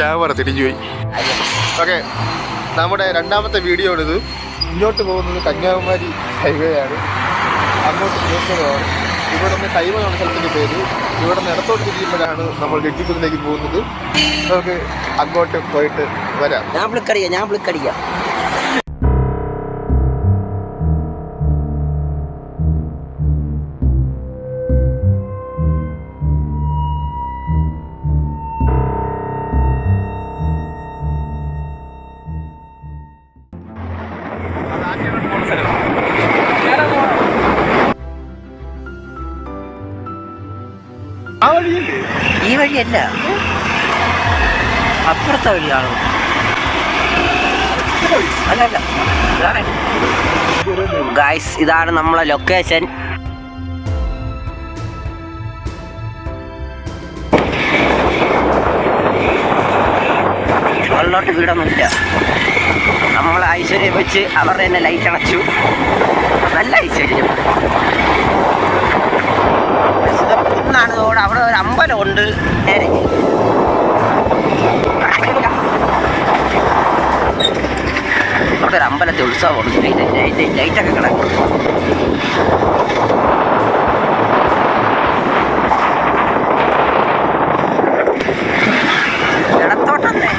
Camera തിരിഞ്ഞുപോയി. Okay, നമ്മുടെ രണ്ടാമത്തെ video ആണിത്. ഇങ്ങോട്ട് പോകുന്നത് കന്യാകുമാരി ഹൈവേ ആണ്. അങ്ങോട്ട് പോകുന്നതാണ്. ഇവിടെ നിന്ന് കൈമ എന്ന സ്ഥലത്തിൻ്റെ പേര്. ഇവിടെ നിന്ന് ഇടത്തോട്ട് തിരിയുമ്പോഴാണ് നമ്മൾ ഗെട്ടിക്കുന്നിലേക്ക് പോകുന്നത്. നമുക്ക് അങ്ങോട്ട് പോയിട്ട് വരാം. ഞാൻ വിളിക്കടിക്കാം. ഈ വഴിയല്ല, അപ്പുറത്തെ വഴിയാണോ? അല്ലല്ല, ഗായ്സ് ഇതാണ് നമ്മളെ ലൊക്കേഷൻ. മുകളിലോട്ട് വീടൊന്നുമില്ല. നമ്മളെ ഐശ്വര്യം വെച്ച് അവർ തന്നെ ലൈറ്റ് അണച്ചു. നല്ല ഐശ്വര്യം. അവിടെ ഒരു അമ്പലമുണ്ട്. നേരെ അവിടെ ഒരു അമ്പലത്തെ ഉത്സവമുണ്ട്. ലൈറ്റൊക്കെ കിടക്കും. ഇടത്തോട്ടല്ലേ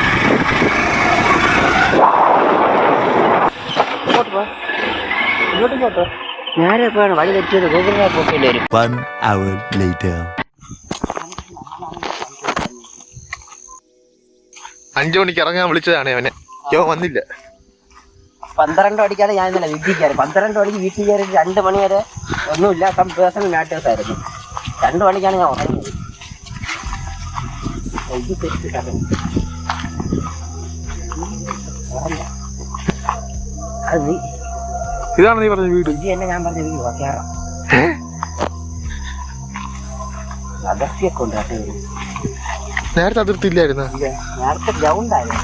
ഞാനിപ്പോഴാണ് വഴി തെറ്റിയത്. ഗൂഗിൾ മാപ്പ് ഒക്കെ വരും. 1 hour later. 5 മണിക്ക് ഇറങ്ങാൻ വിളിച്ചതാണ് അവനെ. വന്നില്ല. 12 മണിക്കാണ് ഞാൻ ഇന്നലെ വീട്ടിൽ കയറി. 12 മണിക്ക് വീട്ടിൽ കയറി 2 മണി വരെ ഒന്നുമില്ല. സം പേഴ്സണൽ മാറ്റേഴ്സ് ആയിരുന്നു. 2 മണിക്കാണ് ഞാൻ ഉറങ്ങിയത്. അത് നീ ഇതാണ് നീ പറഞ്ഞ വീട്? ഇത് തന്നെ ഞാൻ പറഞ്ഞ വീട്. കേറാം. അതിർത്തിയൊക്കെ ഉണ്ട് കേട്ടോ. നേരത്തെ അതിർത്തി ഇല്ലായിരുന്നു. നേരത്തെ ഗ്രൗണ്ട് ആയിരുന്നു.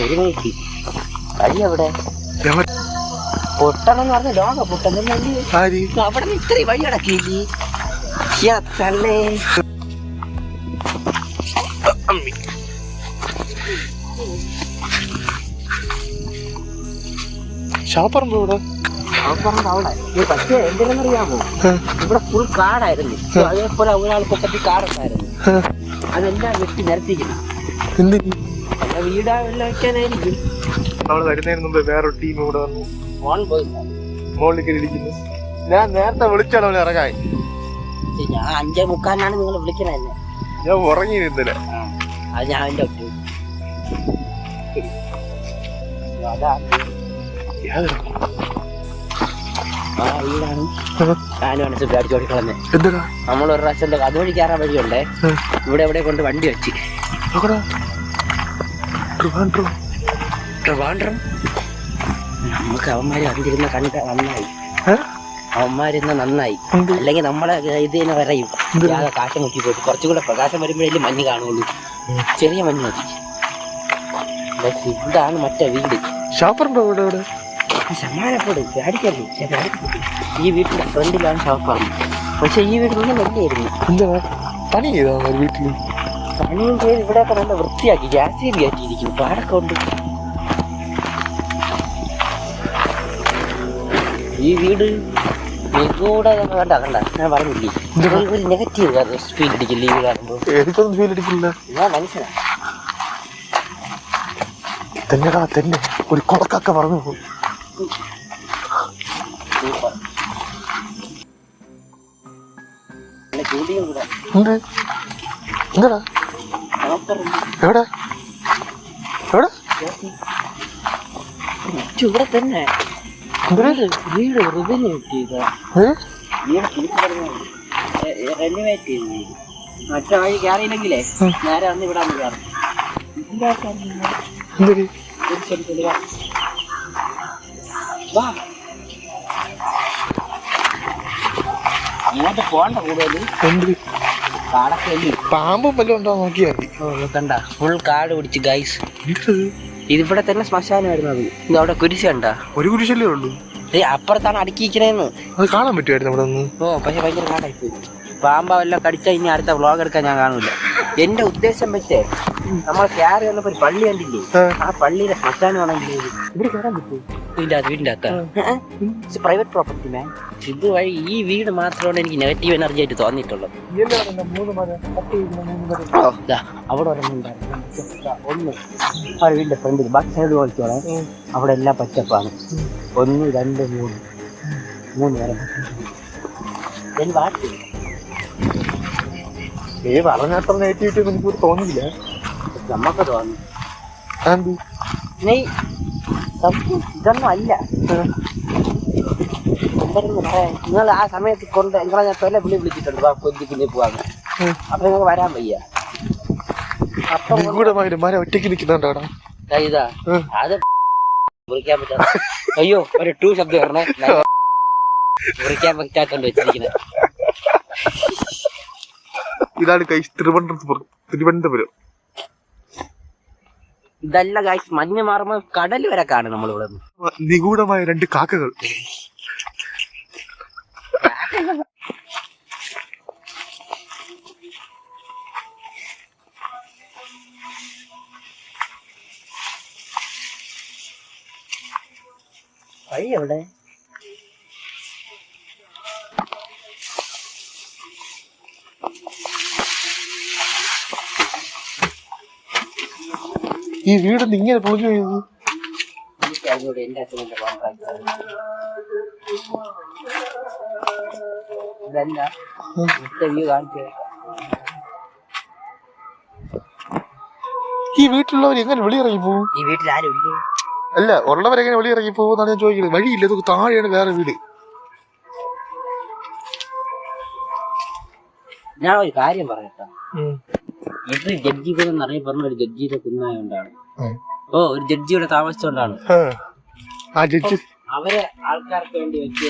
ഒരു മിനിറ്റ്, വഴി എവിടെ? പൊട്ടണം എന്ന് പറഞ്ഞ ലോക പൊട്ടല്ലേ? അവിടെ നിന്ന് ഇത്രയും വഴി അടക്കിയില്ലേ? ഷാപ്പറമ്പ് ഇവിടെ. അവിടെ പക്ഷേ എന്തിനെന്നറിയാമോ? ഇവിടെ ഫുൾ കാടായിരുന്നു. അതേപോലെ ഒരാൾ പൊക്കത്തിൽ കാടുണ്ടായിരുന്നു. അതെല്ലാം വെട്ടി നിരത്തിക്കുന്നു. വീടാ വെള്ളം വെക്കാനായിരിക്കും. നമ്മൾ വരുന്നതിന് മുമ്പ് വേറൊരു ടീം ഇവിടെ വന്നു. മോളിലേക്ക് ഇരിക്കുന്നു. ഞാൻ നേരത്തെ വിളിച്ചാണ് അവനെ ഇറങ്ങാൻ. ഞാൻ 5:45 നിങ്ങൾ വിളിക്കണല്ലേ. ഞാൻ ഉറങ്ങിയിരുന്നില്ല. അത് ഞാൻ എന്റെ വീടാണ്. ഞാനുമാണ് സുഖാടിച്ചോടിക്കളന്നെ. നമ്മൾ ഒരു പ്രാവശ്യം അതുവഴി കയറാൻ വഴിയുണ്ടേ. ഇവിടെ എവിടെ കൊണ്ട് വണ്ടി വെച്ച്. ട്രിവാൻഡ്രം. നമുക്ക് അവന്മാര് വന്നിരുന്ന കണ്ട നന്നായി. അവന്മാരിന്ന് നന്നായി. അല്ലെങ്കിൽ നമ്മളെ ഇത് തന്നെ വരയും. കാശം മുക്കി പോയിട്ട് കുറച്ചുകൂടെ പ്രകാശം വരുമ്പോഴേ മഞ്ഞ് കാണുള്ളൂ. ചെറിയ മഞ്ഞ് മതി. ഇതാണ് മറ്റേ വീട്. സമാനപ്പെട് അടിക്കരുത്. ഈ വീട്ടിന്റെ ഫ്രണ്ടിലാണ് ഷോപ്പാണ്. പക്ഷെ ഈ വീട് നിന്ന് വലിയായിരുന്നു. പണി ചെയ്താ വീട്ടില്? പണിയും ചെയ്ത് ഇവിടെയൊക്കെ നല്ല വൃത്തിയാക്കി ഗ്യാസ് കയറ്റിയിരിക്കുന്നു. പാടൊക്കെ ഉണ്ട്. ഈ വീട് നിഗൂഢ വേണ്ട. അതല്ല ഞാൻ പറഞ്ഞില്ലേ, ഒരു നെഗറ്റീവ് ഫീൽ അടിക്കില്ല ഈ വീട് കാണുമ്പോൾ. എനിക്കൊന്നും ഫീൽ അടിക്കില്ല. ഞാൻ മനുഷ്യനാണ്. തന്നെ ഒരു കൊളക്കൊക്കെ പറഞ്ഞു പോകും. ജോലിയും കൂടെ എന്താടാ? എവിടെ എവിടെ? ഇവിടെ തന്നെ വീട് റിവന്യൂ കിട്ടിയതാ. റെനോവേറ്റ് ചെയ്ത് വീട്. മറ്റേ വഴി കയറിയില്ലെങ്കിലേ നേരെ വന്ന് ഇവിടെ വന്ന് കയറും. ഇങ്ങോട്ട് പോണ്ട കൂടുതൽ. കാടൊക്കെ പാമ്പും വല്ലതും ഉണ്ടോ നോക്കിയാ മതി. കണ്ട ഫുൾ കാട് പിടിച്ച് ഗൈസ്. ഇതിവിടെ തന്നെ ശ്മശാനമായിരുന്നു അത്. ഇത് അവിടെ കുരിശ് കണ്ടാ? ഒരു കുരിശല്ലേ ഉള്ളൂ. അപ്പുറത്താണ് അടുക്കിയിരിക്കണേന്ന്. അത് കാണാൻ പറ്റുമായിരുന്നു അവിടെ നിന്ന്. ഓ പക്ഷെ ഭയങ്കര കാടായിപ്പോയി. പാമ്പ വല്ല കടിച്ചാൽ ഇനി അടുത്ത വ്ളോഗ് എടുക്കാൻ ഞാൻ കാണൂല. എന്റെ ഉദ്ദേശം വെച്ചേ നമ്മൾ കയറി വന്നപ്പോ ഒരു പള്ളി കണ്ടില്ലേ, ആ പള്ളിയിലെ ശ്മശാനമാണെങ്കിൽ ഇവിടെ കയറാൻ പറ്റുമോ? വീടിന്റെ അകത്താ പ്രൈവറ്റ് പ്രോപ്പർട്ടി മാൻ. ഇത് വഴി ഈ വീട് മാത്രമാണ് എനിക്ക് നെഗറ്റീവ് എനർജി ആയിട്ട് തോന്നിയിട്ടുള്ളത്. അവിടെ ഒന്ന് ആ വീടിന്റെ ഫ്രണ്ടിൽ ബാക്ക് സൈഡ് നോക്കിയോളെ, അവിടെ എല്ലാം പച്ചപ്പാണ്. 1 2 3 വരെ ബാക്കി പറഞ്ഞത്ര നെഗറ്റിവിറ്റി എനിക്ക് തോന്നിയില്ല. നമ്മക്ക് തോന്നി ഇതൊന്നും അല്ല. നിങ്ങൾ ആ സമയത്ത് കൊണ്ട് നിങ്ങളെ ഞാൻ പല വിളിച്ചിട്ടുണ്ട് കൊഞ്ചി പിന്നെ പോവാന്ന്. അപ്പൊ നിങ്ങൾക്ക് വരാൻ വയ്യ. ഒറ്റയ്ക്ക് നിൽക്കുന്നുണ്ടാടാ. ഇതാ അത് മുറിക്കാൻ പറ്റാ. അയ്യോ ഒരു 2 ശബ്ദം പറഞ്ഞേ. മുറിക്കാൻ പറ്റാത്തോണ്ട് വെച്ചിരിക്കുന്നത്. ഇതാണ് തിരുവനന്തപുരം. ഇതല്ല ഗൈസ്, മഞ്ഞ് മാറുമ്പോ കടൽ വരെ കാണും നമ്മളിവിടെ. നിഗൂഢമായ 2 കാക്കകൾ. വഴി എവിടെ? ഈ വീടൊന്ന് ഇങ്ങനെ പൊളിഞ്ഞു പോയത്. എന്റെ അച്ഛൻ്റെ കോൺട്രാക്ട് ഇതല്ല വ്യൂ കാണിച്ചു. ഈ വീട്ടിലുള്ളവർ എങ്ങനെ വെളിയിറങ്ങി പോകും? ഈ വീട്ടിൽ ആരും ഇല്ലേ? അല്ല, ഉള്ളവരെങ്ങനെ വെളിയിറങ്ങി പോകുമെന്നാണ് ഞാൻ ചോദിക്കുന്നത്. വഴിയില്ല, ഇതൊക്കെ താഴെയാണ് വേറെ വീട്. ഞാൻ ഒരു കാര്യം പറയട്ടോ, ഇത് ജഡ്ജി കുന്ന് എന്നറിയപ്പെടുന്ന ഒരു ജഡ്ജിയുടെ കുന്നായോണ്ടാണ്. ഒരു ജഡ്ജിയുടെ താമസിച്ചോണ്ടാണ്. അവരെ ആൾക്കാർക്ക് വേണ്ടി വെച്ച്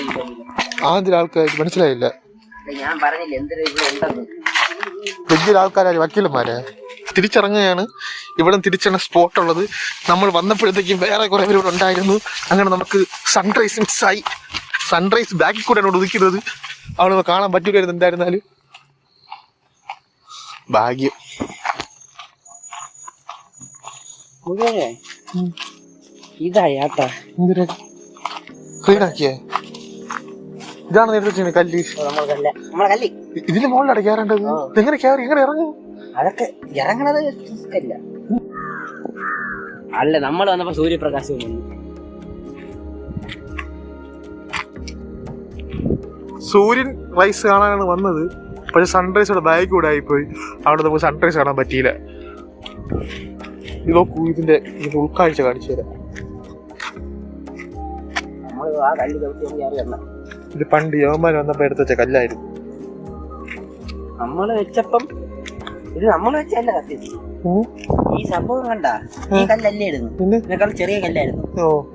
ആൾക്കാർ മനസ്സിലായില്ല. ഞാൻ പറഞ്ഞില്ല എന്തൊരു ഇവിടെ ഉണ്ടെന്ന്. ജഡ്ജിയുടെ ആൾക്കാരാണ് വക്കീലന്മാരെ. തിരിച്ചിറങ്ങുകയാണ്. ഇവിടെ തിരിച്ചാണ് സ്പോട്ട് ഉള്ളത്. നമ്മൾ വന്നപ്പോഴത്തേക്കും വേറെ കുറെ പേര് ഇവിടെ ഉണ്ടായിരുന്നു. അങ്ങനെ നമുക്ക് സൺറൈസ് മിസ്സായി. സൺറൈസ് ബാക്കിൽ കൂടെയാണ് ഒതുക്കുന്നത്. അവിടെ കാണാൻ പറ്റൂലായിരുന്നു. എന്തായിരുന്നാലും ഭാഗ്യം. ഇതാ യാത്ര ക്ലീനാക്കിയേ. ഇതാണ് നേരത്തെ കല്ല്. നമ്മളെ കല്ല് ഇതിന് മുകളിലാണ് കയറേണ്ടത്. എങ്ങനെ കയറി എങ്ങനെ ഇറങ്ങും? അതൊക്കെ ഇറങ്ങണത് റിസ്കല്ല. അല്ല, നമ്മൾ വന്നപ്പോ സൂര്യപ്രകാശം വന്നു. സൂര്യൻ റൈസ് കാണാനാണ് വന്നത്. പക്ഷെ സൺറൈസോടെ ബാഗ് കൂടെ ആയിപ്പോയി. അവിടെ നമുക്ക് സൺറൈസ് കാണാൻ പറ്റിയില്ല. ഇത് നോക്കൂ, ഇതിന്റെ ഉൾക്കാഴ്ച കാണിച്ചു തരാം. ഇത് പണ്ട് യോമാൻ വന്നപ്പോ എടുത്ത് വെച്ച കല്ലായിരുന്നു. നമ്മള് വെച്ചപ്പം ഇത് നമ്മൾ വെച്ചല്ല കത്തിച്ച്. ഈ സംഭവം കണ്ട ഈ കല്ലല്ലേ ഇടുന്നു, ഇതിനേക്കാൾ ചെറിയ കല്ലായിരുന്നു.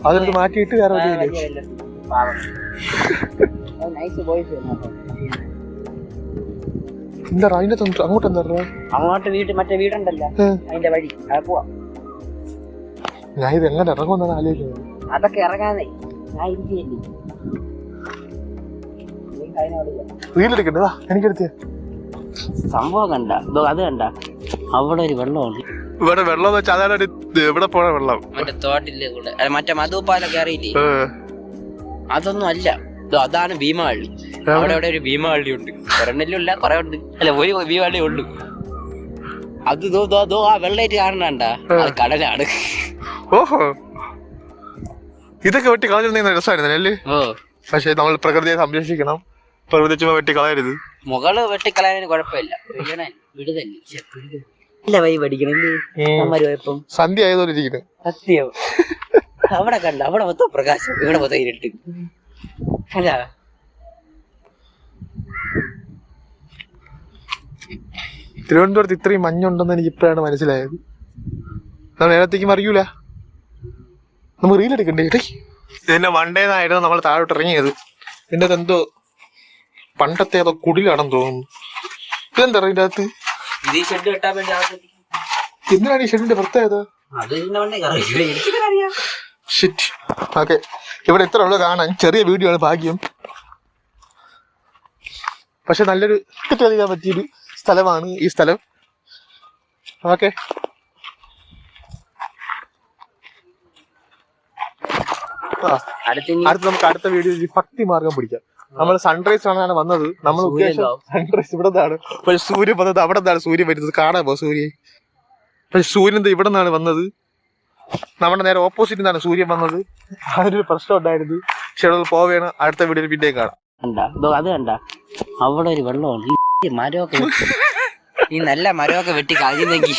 അതെടുത്ത് മാറ്റിയിട്ട് വേറെ നൈസ് ബോയ്സ്. എന്താ അതിന്റെ അങ്ങോട്ട് എന്താ അങ്ങോട്ട് വീട് മറ്റേ വീടുണ്ടല്ലോ അതിന്റെ വഴി പോവാ. ഞാൻ ഇത് എങ്ങനെ ഇറങ്ങുമെന്നാണ് ആലോചിക്കുന്നത്. അതൊക്കെ ഇറങ്ങാതെ ഞാൻ ഇരിക്കുകയല്ലേ. റീലെടുക്കണ്ടതാ എനിക്കെടുത്തിയ സംഭവം കണ്ട അത് കണ്ട അവിടെ ഒരു വെള്ളമുണ്ട്. ഇവിടെ വെള്ളം വെച്ചാൽ അതാണ് ഇവിടെ പോണ വെള്ളം. മറ്റേ തോട്ടിലെ കൂടെ മറ്റേ മധുപ്പാലൊക്കെ അറിയില്ലേ? അതൊന്നും അല്ല, അതാണ് ഭീമാവള്ളി. അവിടെ അവിടെ ഒരു ഭീമാവള്ളി ഉണ്ട്. ഒരെണ്ണെല്ലാം ഇല്ല, കുറെ ഉണ്ട്. അല്ല, ഒരു ഭീമാവള്ളി ഉണ്ട്. അത് ആ വെള്ളമായിട്ട് കാണണ്ട, അത് കടലാണ്. ഓഹോ, ഇതൊക്കെ വെട്ടി കളഞ്ഞിരുന്ന രസമായിരുന്നല്ലേ? പക്ഷെ നമ്മൾ പ്രകൃതിയെ സംരക്ഷിക്കണം. പ്രകൃതി ചുമ വെട്ടി കളയരുത്. മുകള് വെട്ടിക്കളയാനും കുഴപ്പമില്ല, വിടുതല്ലേ വൈ പഠിക്കണം. സന്ധ്യ ആയതുപോലെ ഇരിക്കുന്നത് സത്യം. അവിടെ കണ്ട അവിടെ മൊത്തം പ്രകാശം, ഇവിടെ മൊത്തം ഇരുട്ട്. അല്ല, തിരുവനന്തപുരത്ത് ഇത്രയും മഞ്ഞുണ്ടെന്ന് എനിക്ക് ഇപ്പോഴാണ് മനസ്സിലായത്. നമ്മൾ നേരത്തേക്കും അറിയൂല. നമുക്ക് റീലെടുക്കണ്ടേ? ഇതിന്റെ വണ്ടേന്നായിരുന്നു നമ്മൾ താഴോട്ട് ഇറങ്ങിയത്. ഇതിന്റെ എന്തോ പണ്ടത്തെ ഏതോ കുടിലാണെന്ന് തോന്നുന്നു. ഇതെന്താ ഇതിന്റെ അകത്ത്? ഷെഡ് കെട്ടാൻ വേണ്ടി എന്തിനാണ് ഈ ഷെഡിന്റെ പ്രത്യേകത? അത് ഇതിന്റെ മണ്ടേ കയറി എനിക്കറിയാം. ഷിറ്റ്. ഓക്കെ, ഇവിടെ ഇത്ര ഉള്ളു കാണാൻ. ചെറിയ വീഡിയോ ആണ് ഭാഗ്യം. പക്ഷെ നല്ലൊരു ടിക്കറ്റ് കളിക്കാൻ പറ്റിയൊരു സ്ഥലമാണ് ഈ സ്ഥലം. ഓക്കെ, അടുത്ത് നമുക്ക് അടുത്ത വീഡിയോയിൽ ഭക്തി മാർഗം പിടിക്കാം. നമ്മൾ സൺറൈസ് കാണാനാണ് വന്നത്. നമ്മൾ ഉദ്ദേശം സൺറൈസ് ഇവിടെ നിന്നാണ്. പക്ഷെ സൂര്യൻ വന്നത് അവിടെ നിന്നാണ്. സൂര്യൻ വരുന്നത് കാണാമോ സൂര്യൻ? പക്ഷെ സൂര്യൻ ഇവിടെ നിന്നാണ് വന്നത്. നമ്മുടെ നേരെ ഓപ്പോസിറ്റ് നിന്നാണ് സൂര്യൻ വന്നത്. അതിനൊരു പ്രശ്നം ഉണ്ടായിരുന്നു. പക്ഷെ അവിടെ പോവേണം. അടുത്ത വീഡിയോയിൽ പിന്നെയും കാണാം. അത് കണ്ട അവിടെ ഒരു വെള്ളമാണ്. ഈ മരമൊക്കെ ഈ നല്ല മരമൊക്കെ വെട്ടി കളയുന്നെങ്കിൽ